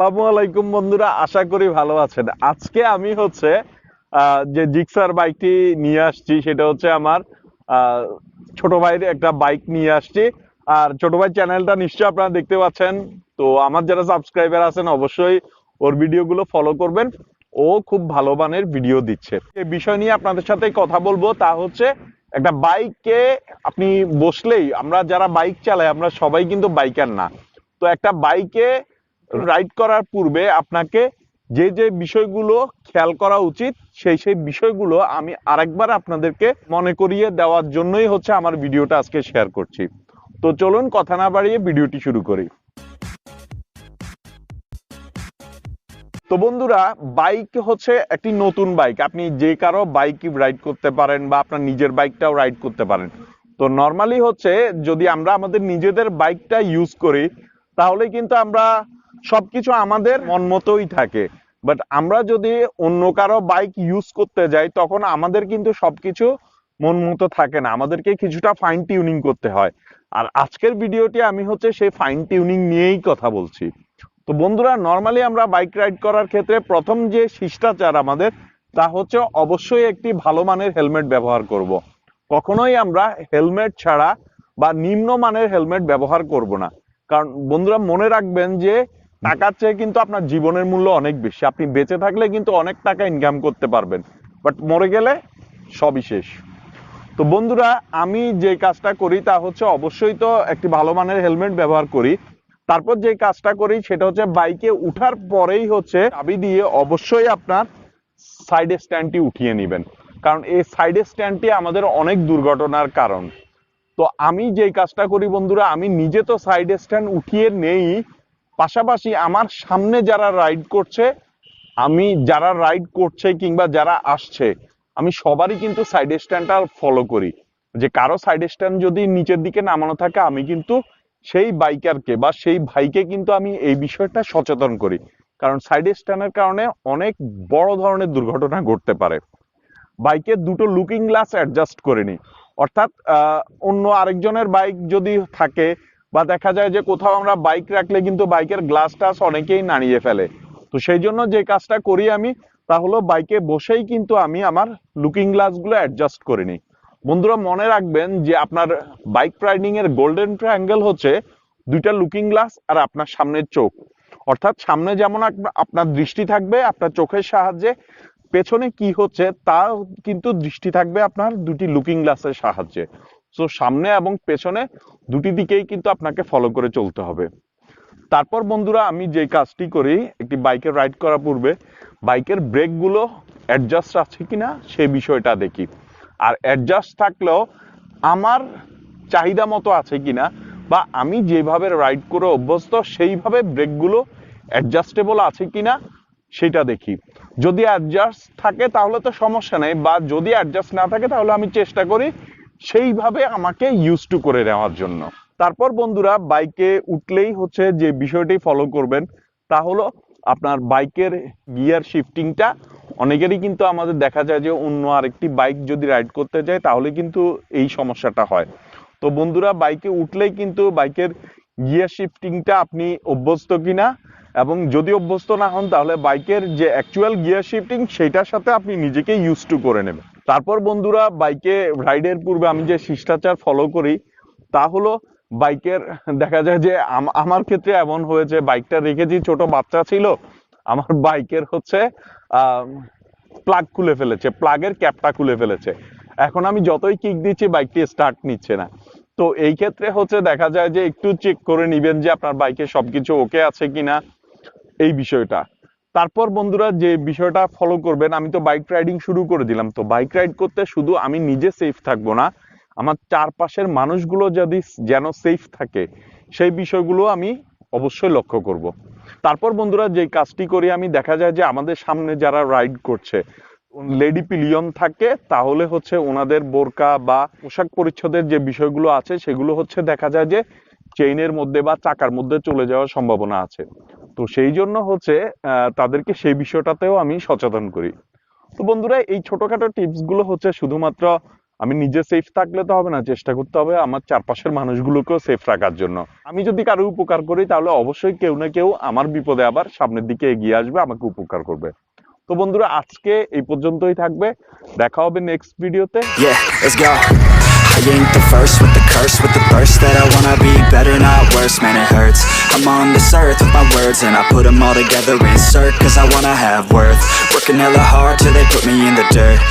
আসসালামু আলাইকুম বন্ধুরা, আশা করি ভালো আছেন। আজকে আমি যে জিক্সার বাইকটি নিয়ে আসছি সেটা হচ্ছে আমার আহ, ছোট ভাইয়ের একটা বাইক নিয়ে আসছি। আর ছোট ভাই চ্যানেলটা নিশ্চয়ই আপনারা দেখতে পাচ্ছেন। তো আমার যারা সাবস্ক্রাইবার আছেন অবশ্যই ওর ভিডিওগুলো ফলো করবেন। ও খুব ভালো মানের ভিডিও দিচ্ছে। এই বিষয় নিয়ে আপনাদের সাথে কথা বলবো, তা হচ্ছে একটা বাইকে আপনি বসলেই, আমরা যারা বাইক চালাই আমরা সবাই কিন্তু বাইকার না। তো একটা বাইকে রাইড করার পূর্বে আপনাকে যে যে বিষয়গুলো খেয়াল করা উচিত সেই সেই বিষয়গুলো আমি আরেকবার আপনাদেরকে মনে করিয়ে দেওয়ার জন্যই হচ্ছে আমার ভিডিওটা আজকে শেয়ার করছি। তো চলুন কথা না বাড়িয়ে ভিডিওটি শুরু করি। তো বন্ধুরা, বাইক হচ্ছে একটি নতুন বাইক। আপনি যে কারো বাইক রাইড করতে পারেন বা আপনার নিজের বাইকটাও রাইড করতে পারেন। তো নর্মালি হচ্ছে যদি আমরা আমাদের নিজেদের বাইকটা ইউজ করি তাহলে কিন্তু আমরা সবকিছু আমাদের মন মতোই থাকে। বাট আমরা যদি অন্য কারো বাইক ইউজ করতে যাই তখন আমাদের কিন্তু সবকিছু মন মতো থাকে না, আমাদেরকে কিছুটা ফাইন টিউনিং করতে হয়। আর আজকের ভিডিওটি আমি হচ্ছে সেই ফাইন টিউনিং নিয়েই কথা বলছি। তো বন্ধুরা, নর্মালি আমরা বাইক রাইড করার ক্ষেত্রে প্রথম যে শিষ্টাচার আমাদের, তা হচ্ছে অবশ্যই একটি ভালো মানের হেলমেট ব্যবহার করব। কখনোই আমরা হেলমেট ছাড়া বা নিম্নমানের হেলমেট ব্যবহার করব না। কারণ বন্ধুরা মনে রাখবেন যে টাকার চেয়ে কিন্তু আপনার জীবনের মূল্য অনেক বেশি। আপনি বেঁচে থাকলে কিন্তু অনেক টাকা ইনকাম করতে পারবেন, বাট মরে গেলে সবই শেষ। তো বন্ধুরা, আমি যে কাজটা করি তা হচ্ছে অবশ্যই তো একটি ভালো মানের হেলমেট ব্যবহার করি। তারপর যে কাজটা করি সেটা হচ্ছে বাইকে উঠার পরেই হচ্ছে চাবি দিয়ে অবশ্যই আপনার সাইড স্ট্যান্ডটি উঠিয়ে নেবেন। কারণ এই সাইড স্ট্যান্ডটি আমাদের অনেক দুর্ঘটনার কারণ। তো আমি যে কাজটা করি বন্ধুরা, আমি নিজে তো সাইড স্ট্যান্ড উঠিয়ে নেই, পাশাপাশি আমার সামনে যারা রাইড করছে, আমি যারা রাইড করছে কিংবা যারা আসছে, আমি সবারই কিন্তু সাইড স্ট্যান্ডটা ফলো করি। যে কারো সাইড স্ট্যান্ড যদি নিচের দিকে নামানো থাকে আমি কিন্তু সেই বাইকারকে বা সেই ভাইকে কিন্তু আমি এই বিষয়টা সচেতন করি। কারণ সাইড স্ট্যান্ডের কারণে অনেক বড় ধরনের দুর্ঘটনা ঘটতে পারে। বাইকের দুটো লুকিং গ্লাস অ্যাডজাস্ট করে নিই। অর্থাৎ অন্য আরেকজনের বাইক যদি থাকে বা দেখা যায় যে কোথাও আমরা বাইক রাখলে কিন্তু বাইকের গ্লাস টাস অনেকেই নাড়িয়ে ফেলে। তো সেই জন্য যে কাজটা করি আমি, তা হলো বাইকে বসেই কিন্তু আমি আমার লুকিং গ্লাস গুলো অ্যাডজাস্ট করে নিই। বন্ধুরা মনে রাখবেন যে আপনার বাইক রাইডিং এর গোল্ডেন ট্রায়াঙ্গেল হচ্ছে দুইটা লুকিং গ্লাস আর আপনার সামনের চোখ। অর্থাৎ সামনে যেমন আপনার দৃষ্টি থাকবে আপনার চোখের সাহায্যে, পেছনে কি হচ্ছে তা কিন্তু দৃষ্টি থাকবে আপনার দুটি লুকিং গ্লাসের সাহায্যে। তো সামনে এবং পেছনে দুটি দিকেই কিন্তু আপনাকে ফলো করে চলতে হবে। তারপর বন্ধুরা, আমি যে কাজটি করি একটি বাইকে রাইড করার পূর্বে বাইকের ব্রেক গুলো অ্যাডজাস্ট আছে কিনা সেই বিষয়টা দেখি। আর অ্যাডজাস্ট থাকলেও আমার চাহিদা মতো আছে কিনা বা আমি যেভাবে রাইড করে অভ্যস্ত সেইভাবে ব্রেকগুলো অ্যাডজাস্টেবল আছে কিনা সেটা দেখি। যদি অ্যাডজাস্ট থাকে তাহলে তো সমস্যা নেই, বা যদি অ্যাডজাস্ট না থাকে তাহলে আমি চেষ্টা করি সেইভাবে আমাকে ইউজ টু করে নেওয়ার জন্য। তারপর বন্ধুরা, বাইকে উঠলেই হচ্ছে যে বিষয়টি ফলো করবেন তা হলো আপনার বাইকের গিয়ার শিফটিংটা। অনেকেরই কিন্তু আমাদের দেখা যায় যে অন্য আরেকটি বাইক যদি রাইড করতে যায় তাহলে কিন্তু এই সমস্যাটা হয়। তো বন্ধুরা, বাইকে উঠলেই কিন্তু বাইকের গিয়ার শিফটিংটা আপনি অভ্যস্ত কিনা, এবং যদি অভ্যস্ত না হন তাহলে বাইকের যে অ্যাকচুয়াল গিয়ার শিফটিং সেটার সাথে আপনি নিজেকে ইউজ টু করে নেবেন। তারপর বন্ধুরা, বাইকে রাইডের পূর্বে আমি যে শিষ্টাচার ফলো করি তা হলো বাইকের, দেখা যায় যে আমার ক্ষেত্রে এমন হয়েছে বাইকটা রেখেছি, ছোট বাচ্চা ছিল, আমার বাইকের হচ্ছে আহ প্লাগ খুলে ফেলেছে, প্লাগের ক্যাপটা খুলে ফেলেছে। এখন আমি যতই কিক দিচ্ছি বাইকটি স্টার্ট নিচ্ছে না। তো এই ক্ষেত্রে হচ্ছে দেখা যায় যে একটু চেক করে নিবেন যে আপনার বাইকে সবকিছু ওকে আছে কিনা, এই বিষয়টা। তারপর বন্ধুরা যে বিষয়টা ফলো করবেন, আমি তো বাইক রাইডিং শুরু করে দিলাম, তো বাইক রাইড করতে শুধু আমি নিজে সেফ থাকবো না, আমার চারপাশের মানুষগুলো যদি যেন সেফ থাকে সেই বিষয়গুলো আমি অবশ্যই লক্ষ্য করব। তারপর বন্ধুরা যে কাজটি করি আমি, দেখা যায় যে আমাদের সামনে যারা রাইড করছে লেডি পিলিয়ন থাকে, তাহলে হচ্ছে ওনাদের বোরকা বা পোশাক পরিচ্ছদের যে বিষয়গুলো আছে সেগুলো হচ্ছে দেখা যায় যে চেইনের মধ্যে বা চাকার মধ্যে চলে যাওয়ার সম্ভাবনা আছে। তো সেই জন্য হচ্ছে তাদেরকে সেই বিষয়টাতেও আমি সচেতন করি। তো বন্ধুরা, এই ছোটখাটো টিপস গুলো হচ্ছে শুধুমাত্র আমি নিজে সেফ থাকলে তো হবে না, চেষ্টা করতে হবে আমার চারপাশের মানুষগুলোকেও সেফ রাখার জন্য। আমি যদি কারো উপকার করি তাহলে অবশ্যই কেউ না কেউ আমার বিপদে আবার সামনের দিকে এগিয়ে আসবে, আমাকে উপকার করবে। তো বন্ধুরা আজকে এই পর্যন্তই থাকবে, দেখা হবে নেক্সট ভিডিওতে। Yeah, let's go. I ain't the first with the curse, with the burst that I wanna be better, not worse, man it hurts. I'm on this earth with my words and I put them all together, insert, cause I wanna have worth. Working hella hard till they put me in the dirt.